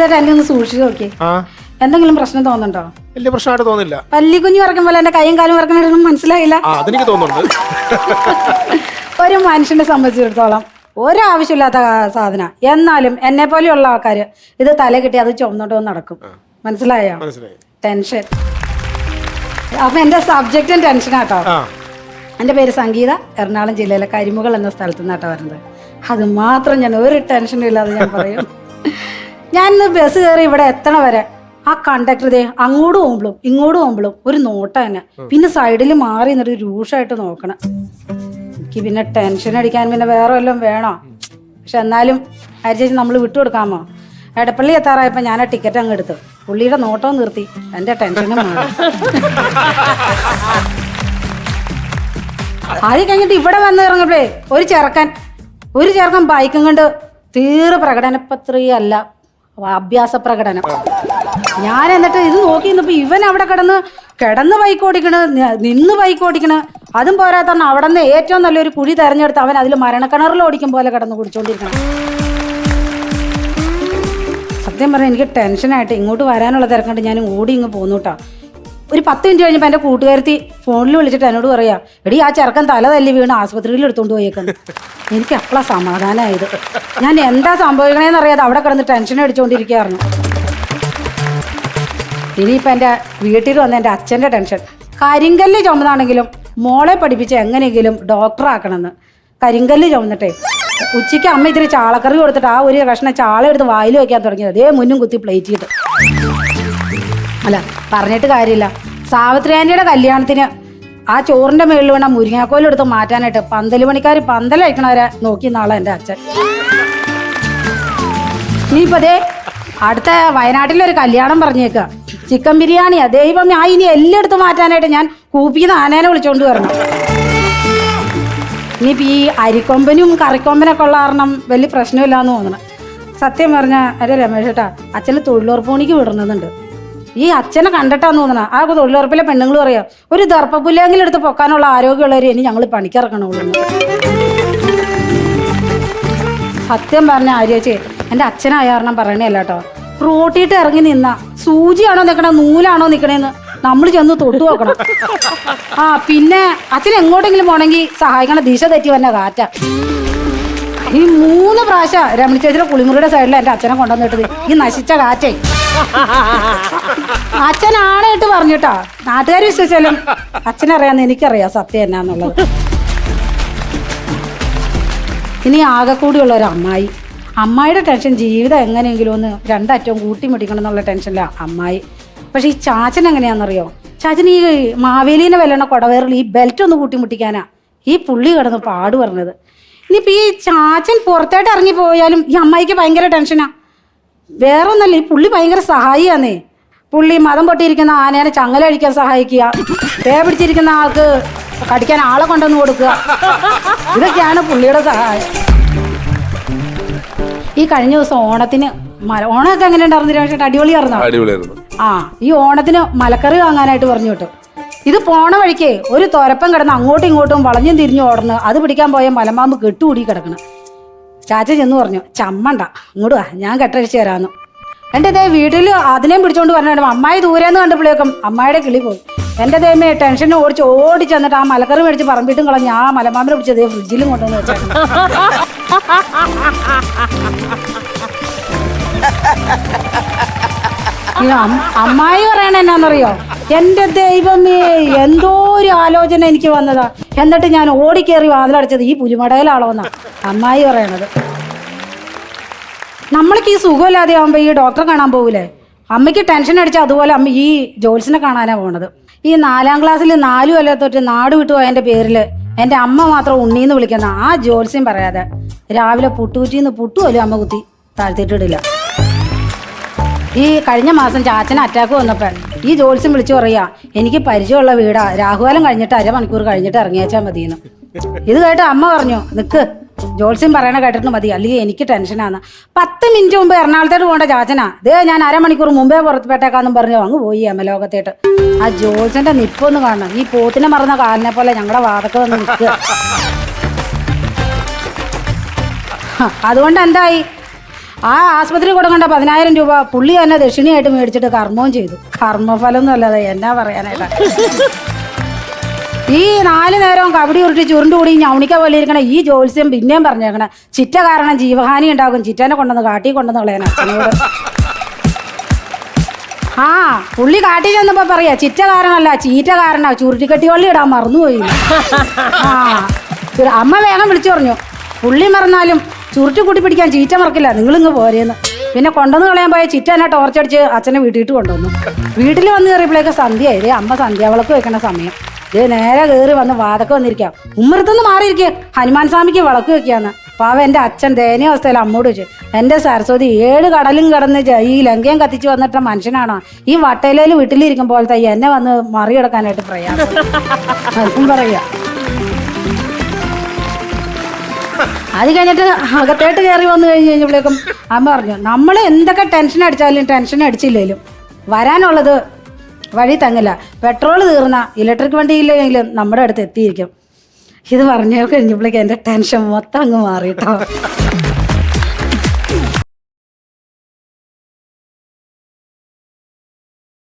ചേട്ടാ എന്നെ ഒന്ന് സൂക്ഷിച്ചു നോക്കി. എന്തെങ്കിലും പ്രശ്നം തോന്നുന്നുണ്ടോ? വലിയ പ്രശ്നമായിട്ട് തോന്നില്ല. പല്ലി കുഞ്ഞു ഇറക്കുമ്പോൾ എന്റെ കൈയും കാലും ഇറക്കണ മനസ്സിലായില്ല. അതെനിക്ക് തോന്നുന്നുണ്ട്. ഒരു മനുഷ്യനെ സംബന്ധിച്ചിടത്തോളം ഒരാവശ്യമില്ലാത്ത സാധന, എന്നാലും എന്നെ പോലെയുള്ള ആൾക്കാർ ഇത് തല കിട്ടി അത് ചുമന്നോട്ട് നടക്കും. മനസ്സിലായോ? ടെൻഷൻ. അപ്പൊ എന്റെ സബ്ജക്റ്റും ടെൻഷനാട്ടോ. എൻ്റെ പേര് സംഗീത, എറണാകുളം ജില്ലയിലെ കരിമുകൾ എന്ന സ്ഥലത്ത് നിന്നാട്ടോ വരുന്നത്. അത് മാത്രം ഞാൻ ഒരു ടെൻഷനും ഇല്ലാതെ ഞാൻ പറയും. ഞാൻ ഇന്ന് ബസ് കയറി ഇവിടെ എത്തണ വരെ ആ കണ്ടക്ടർ അങ്ങോട്ട് പോകുമ്പോഴും ഇങ്ങോട്ട് പോകുമ്പോഴും ഒരു നോട്ട തന്നെ, പിന്നെ സൈഡിൽ മാറി നിന്നിട്ട് രൂക്ഷമായിട്ട് നോക്കണം. എനിക്ക് പിന്നെ ടെൻഷൻ അടിക്കാൻ പിന്നെ വേറെ വല്ലതും വേണോ? പക്ഷെ എന്നാലും ചേച്ചി നമ്മൾ വിട്ടുകൊടുക്കാമോ? എടപ്പള്ളി എത്താറായപ്പോൾ ഞാൻ ആ ടിക്കറ്റ് അങ്ങ് എടുത്തു. പുള്ളിയുടെ നോട്ടവും നിർത്തി, എൻ്റെ ടെൻഷനും മാറി. ആദ്യം കഴിഞ്ഞിട്ട് ഇവിടെ വന്ന് ഇറങ്ങപ്പോഴേ ഒരു ചെറുക്കൻ ബൈക്കും കൊണ്ട് തീരെ പ്രകടനപത്രികയല്ല, അഭ്യാസ പ്രകടനം. ഞാൻ എന്നിട്ട് ഇത് നോക്കി നിന്നപ്പോ ഇവൻ അവിടെ കിടന്ന് ബൈക്ക് ഓടിക്കണ്, നിന്ന് ബൈക്ക് ഓടിക്കണ്. അതും പോരാത്തന്നെ അവിടെ നിന്ന് ഏറ്റവും നല്ലൊരു കുഴി തെരഞ്ഞെടുത്ത് അവൻ അതിൽ മരണക്കിണറിൽ ഓടിക്കും പോലെ കിടന്ന് കുടിച്ചോണ്ടിരിക്കണം. സത്യം പറഞ്ഞാൽ എനിക്ക് ടെൻഷനായിട്ട് ഇങ്ങോട്ട് വരാനുള്ള തിരക്കണ്ട് ഞാൻ ഓടി ഇങ്ങ് പോന്നൂട്ടാ. ഒരു 10 മിനിറ്റ് കഴിഞ്ഞപ്പോൾ എൻ്റെ കൂട്ടുകാരത്തി ഫോണിൽ വിളിച്ചിട്ട് എന്നോട് പറയാ, എടി ആ ചെറുക്കൻ തല തല്ലി വീണ് ആശുപത്രിയിൽ എടുത്തോണ്ട് പോയേക്കുന്നു. എനിക്ക് അപ്പോഴാണ് സമാധാനമായത്. ഞാൻ എന്താ സംഭവിക്കണേന്ന് അറിയാതെ അവിടെ കിടന്ന് ടെൻഷൻ അടിച്ചുകൊണ്ടിരിക്കുകയായിരുന്നു. ഇനിയിപ്പോൾ എൻ്റെ വീട്ടിൽ വന്ന എൻ്റെ അച്ഛൻ്റെ ടെൻഷൻ. കരിങ്കല്ല് ചുമന്നാണെങ്കിലും മോളെ പഠിപ്പിച്ച് എങ്ങനെയെങ്കിലും ഡോക്ടറാക്കണമെന്ന്. കരിങ്കല്ല് ചുമന്നിട്ടേ ഉച്ചയ്ക്ക് അമ്മ ഇത്തിരി ചാളക്കറി കൊടുത്തിട്ട് ആ ഒരു കഷ്ണം ചാള എടുത്ത് വായിൽ വയ്ക്കാൻ തുടങ്ങിയത്. അതേ മുന്നും കുത്തി പ്ലേറ്റിട്ട്. അല്ല പറഞ്ഞിട്ട് കാര്യമില്ല. സാവിത്രി ആൻ്റിയുടെ കല്യാണത്തിന് ആ ചോറിൻ്റെ മുകളിൽ വേണം മുരിങ്ങാക്കോലെടുത്ത് മാറ്റാനായിട്ട് പന്തല് പണിക്കാർ പന്തലഴിക്കണവരെ നോക്കി നാളെ എൻ്റെ അച്ഛൻ. ഇനിയിപ്പോൾ അതേ അടുത്ത വയനാട്ടിലൊരു കല്യാണം പറഞ്ഞേക്കുക, ചിക്കൻ ബിരിയാണിയാ. ദൈവം ഞാൻ ഇനി എല്ലാം എടുത്ത് മാറ്റാനായിട്ട് ഞാൻ കൂപ്പിന്ന് ആനേനെ വിളിച്ചോണ്ട് വരണം. ഇനിയിപ്പോൾ ഈ അരിക്കൊമ്പനും കറിക്കൊമ്പനൊക്കെ ഉള്ള കാരണം വലിയ പ്രശ്നമില്ലാന്ന് തോന്നണം. സത്യം പറഞ്ഞാൽ അരെ രമേശ് ചേട്ടാ, അച്ഛന് തൊഴിലുറപ്പ് പണിക്ക് വിടുന്നുണ്ട്. ഈ അച്ഛനെ കണ്ടിട്ടാന്ന് തോന്നണം ആ തൊഴിലുറപ്പിലെ പെണ്ണുങ്ങൾ പറയാം, ഒരു ദർപ്പപ്പുല്ലെങ്കിലും എടുത്ത് പൊക്കാനുള്ള ആരോഗ്യമുള്ളവർ ഇനി ഞങ്ങൾ പണിക്കിറക്കണുള്ളൂ. സത്യം പറഞ്ഞ ആര്യേച്ചേ, എൻ്റെ അച്ഛനായ കാരണം പറയണല്ല കേട്ടോ. റോട്ടിയിട്ട് ഇറങ്ങി നിന്ന സൂചിയാണോ നിൽക്കണേ നൂലാണോ നിൽക്കണേന്ന് നമ്മൾ ചെന്ന് തൊട്ടു നോക്കണം. പിന്നെ അച്ഛൻ എങ്ങോട്ടെങ്കിലും പോണെങ്കിൽ സഹായിക്കണ ദിശ തെറ്റി വന്ന കാറ്റാ. ഈ 3 പ്രാവശ്യം രമണി ചേച്ചിയുടെ കുളിമുറിയുടെ സൈഡിൽ എൻ്റെ അച്ഛനെ കൊണ്ടുവന്നിട്ടത് ഈ നശിച്ച കാറ്റേ. അച്ഛനാണായിട്ട് പറഞ്ഞിട്ടാ, നാട്ടുകാർ വിശ്വസിച്ചാലും അച്ഛനറിയാന്ന് എനിക്കറിയാം സത്യം എന്നാന്നുള്ളത്. ഇനി ആകെ കൂടിയുള്ള ഒരു അമ്മായിയുടെ ടെൻഷൻ ജീവിതം എങ്ങനെയെങ്കിലും ഒന്ന് രണ്ടറ്റവും കൂട്ടിമുട്ടിക്കണം എന്നുള്ള ടെൻഷനിലാണ് അമ്മായി. പക്ഷെ ഈ ചാച്ചൻ എങ്ങനെയാണെന്നറിയോ? ചാച്ചൻ ഈ മാവേലീനെ വെല്ലണ കൊടവേറിൽ ഈ ബെൽറ്റ് ഒന്ന് കൂട്ടിമുട്ടിക്കാനാ ഈ പുള്ളി കിടന്ന് പാട് പറഞ്ഞത്. ഇനിയിപ്പോൾ ഈ ചാച്ചൻ പുറത്തായിട്ട് ഇറങ്ങി പോയാലും ഈ അമ്മായിക്ക് ഭയങ്കര ടെൻഷനാ. വേറെ ഒന്നല്ല, ഈ പുള്ളി ഭയങ്കര സഹായിയാന്നേ. പുള്ളി മതം പൊട്ടിയിരിക്കുന്ന ആനേനെ ചങ്ങല അഴിക്കാൻ സഹായിക്കുക, പേ പിടിച്ചിരിക്കുന്ന ആൾക്ക് കടിക്കാൻ ആളെ കൊണ്ടുവന്ന് കൊടുക്കുക, ഇതൊക്കെയാണ് പുള്ളിയുടെ സഹായം. ഈ കഴിഞ്ഞ ദിവസം ഓണത്തിന് ഓണമൊക്കെ എങ്ങനെ ഉണ്ടായിരുന്നില്ല? പക്ഷേ അടിപൊളിയായിരുന്നു. ഈ ഓണത്തിന് മലക്കറി വാങ്ങാനായിട്ട് പറഞ്ഞു കേട്ടോ. ഇത് പോണ വഴിക്കേ ഒരു തുരപ്പം കിടന്ന് അങ്ങോട്ടും ഇങ്ങോട്ടും വളഞ്ഞും തിരിഞ്ഞു ഓടന്ന് അത് പിടിക്കാൻ പോയ മലമ്പാമ്പ് കെട്ടുകൂടി കിടക്കണം. ചാച്ച ചെന്ന് പറഞ്ഞു, ചമ്മണ്ട ഇങ്ങോട്ട് വാ, ഞാൻ കെട്ടഴിച്ച് തരാമെന്ന്. എൻ്റെ ദേ വീട്ടിൽ അതിനെയും പിടിച്ചോണ്ട് പറഞ്ഞിട്ട് അമ്മായി ദൂരെന്ന് കണ്ടപ്പോഴേക്കും അമ്മായിയുടെ കിളി പോയി. എൻ്റെ ദൈവമേ ടെൻഷന് ഓടിച്ച് എന്നിട്ട് ആ മലക്കറി മേടിച്ച് പറമ്പിട്ടും കളഞ്ഞ് ആ മലമ്പാമ്പിനെ പിടിച്ചത് ഫ്രിഡ്ജിലും കൊണ്ടുവന്ന് വെച്ചേക്കണം. അമ്മായി പറയണ എന്നാന്നറിയോ? എൻ്റെ ദൈവമേ എന്തോ ഒരു ആലോചന എനിക്ക് വന്നതാ, എന്നിട്ട് ഞാൻ ഓടിക്കേറി വാതിലടച്ചത് ഈ പുലിമടയിലാളോന്നാ അമ്മായി പറയണത്. നമ്മൾക്ക് ഈ സുഖമില്ലാതെ ആകുമ്പോൾ ഈ ഡോക്ടറെ കാണാൻ പോകൂലേ, അമ്മയ്ക്ക് ടെൻഷൻ അടിച്ചാൽ അതുപോലെ അമ്മ ഈ ജോത്സ്യനെ കാണാനാണ് പോണത്. ഈ 4ാം ക്ലാസ്സിൽ 4 കൊല്ലം തൊട്ട് നാട് വിട്ടുപോയതിൻ്റെ പേരിൽ എൻ്റെ അമ്മ മാത്രം ഉണ്ണീന്ന് വിളിക്കുന്ന ആ ജോത്സ്യം പറയാതെ രാവിലെ പുട്ടുകുറ്റിന്ന് പുട്ടുപോലും അമ്മ കുത്തി താഴ്ത്തിയിട്ടിടില്ല. ഈ കഴിഞ്ഞ മാസം ചാച്ചന് അറ്റാക്ക് വന്നപ്പോൾ ഈ ജോത്സ്യം വിളിച്ചു പറയാ, എനിക്ക് പരിചയമുള്ള വീടാ, രാഹുകാലം കഴിഞ്ഞിട്ട് അരമണിക്കൂർ കഴിഞ്ഞിട്ട് ഇറങ്ങിയാച്ചാൽ മതിയെന്ന്. ഇത് കേട്ട് അമ്മ പറഞ്ഞു, നിക്ക് ജോത്സ്യം പറയണ കേട്ടിട്ട് മതി, അല്ലെങ്കിൽ എനിക്ക് ടെൻഷനാന്ന്. 10 മിനിറ്റ് മുമ്പ് എറണാകുളത്തോട്ട് പോകേണ്ട ചാച്ചനാ ഞാൻ അരമണിക്കൂർ മുമ്പേ പുറത്തുപെട്ടേക്കാന്നും പറഞ്ഞു അങ്ങ് പോയി അമലോകത്തേട്ട്. ആ ജോത്സ്യന്റെ നിപ്പൊന്ന് കാണണം, ഈ പോത്തിനെ മറന്ന കാലിനെ പോലെ ഞങ്ങളുടെ വാതൊക്കെ വന്ന് നിൽക്കുക. അതുകൊണ്ട് എന്തായി, ആ ആസ്പത്രി കൊടുക്കേണ്ട 10,000 രൂപ പുള്ളി തന്നെ ദക്ഷിണയായിട്ട് മേടിച്ചിട്ട് കർമ്മവും ചെയ്തു. കർമ്മഫലം ഒന്നും അല്ലാതെ എന്നാ പറയാനായിട്ടാ. ഈ 4 നേരവും കബഡി ഉരുട്ടി ചുരുണ്ടുകൂടി ഞവണിക്ക പോലെ ഇരിക്കണ ഈ ജോത്സ്യം പിന്നെയും പറഞ്ഞേക്കണേ ചിറ്റ കാരണം ജീവഹാനി ഉണ്ടാകും, ചിറ്റനെ കൊണ്ടുവന്ന് കാട്ടി കൊണ്ടുവന്ന് കളയാൻ അച്ഛനോട്. ആ പുള്ളി കാട്ടി ചെന്നപ്പോ പറയാ ചിറ്റ കാരണല്ല ചീറ്റ കാരണ ചുരുട്ടിക്കെട്ടിവള്ളി ഇടാൻ മറന്നുപോയി. ആ അമ്മ വേഗം വിളിച്ചു പറഞ്ഞു പുള്ളി മറന്നാലും ചുരുട്ടി കൂട്ടി പിടിക്കാൻ ചീറ്റ മറക്കില്ല, നിങ്ങളിങ്ങ് പോരേന്ന്. പിന്നെ കൊണ്ടുവന്ന് കളയാൻ പോയ ചിറ്റ എന്നെ ടോർച്ചടിച്ച് അച്ഛനെ വീട്ടിട്ട് കൊണ്ടുവന്നു. വീട്ടിൽ വന്ന് കയറിയപ്പോഴേക്ക് സന്ധ്യയായി. ഇതേ അമ്മ സന്ധ്യാവിളക്ക് വെക്കണ സമയം. ഇത് നേരെ കയറി വന്ന് വാതൊക്കെ വന്നിരിക്കാം. ഉമ്മറത്തുനിന്ന് മാറിയിരിക്കുക ഹനുമാൻ സ്വാമിക്ക് വിളക്ക് വെക്കാന്ന്. പാവ എൻ്റെ അച്ഛൻ ദയനീയ അവസ്ഥയിൽ അമ്മോട് ചോദിച്ചു, എൻ്റെ സരസ്വതി 7 കടലും കടന്ന് ഈ ലങ്കയും കത്തിച്ച് വന്നിട്ട മനുഷ്യനാണോ ഈ വട്ടയിലേൽ വീട്ടിലിരിക്കും പോലത്തെ എന്നെ വന്ന് മറികടക്കാനായിട്ട് പ്രയാസം. അതും പറയാ. അത് കഴിഞ്ഞിട്ട് അകത്തേട്ട് കയറി വന്നു കഴിഞ്ഞപ്പോഴേക്കും അമ്മ പറഞ്ഞു നമ്മൾ എന്തൊക്കെ ടെൻഷൻ അടിച്ചാലും ടെൻഷൻ അടിച്ചില്ലേലും വരാനുള്ളത് വഴി തങ്ങില്ല. പെട്രോൾ തീർന്ന ഇലക്ട്രിക് വണ്ടിയില്ലെങ്കിലും നമ്മുടെ അടുത്ത് എത്തിയിരിക്കും. ഇത് പറഞ്ഞു കഴിഞ്ഞപ്പോഴേക്കും എൻ്റെ ടെൻഷൻ മൊത്തം അങ്ങ് മാറിയിട്ടോ.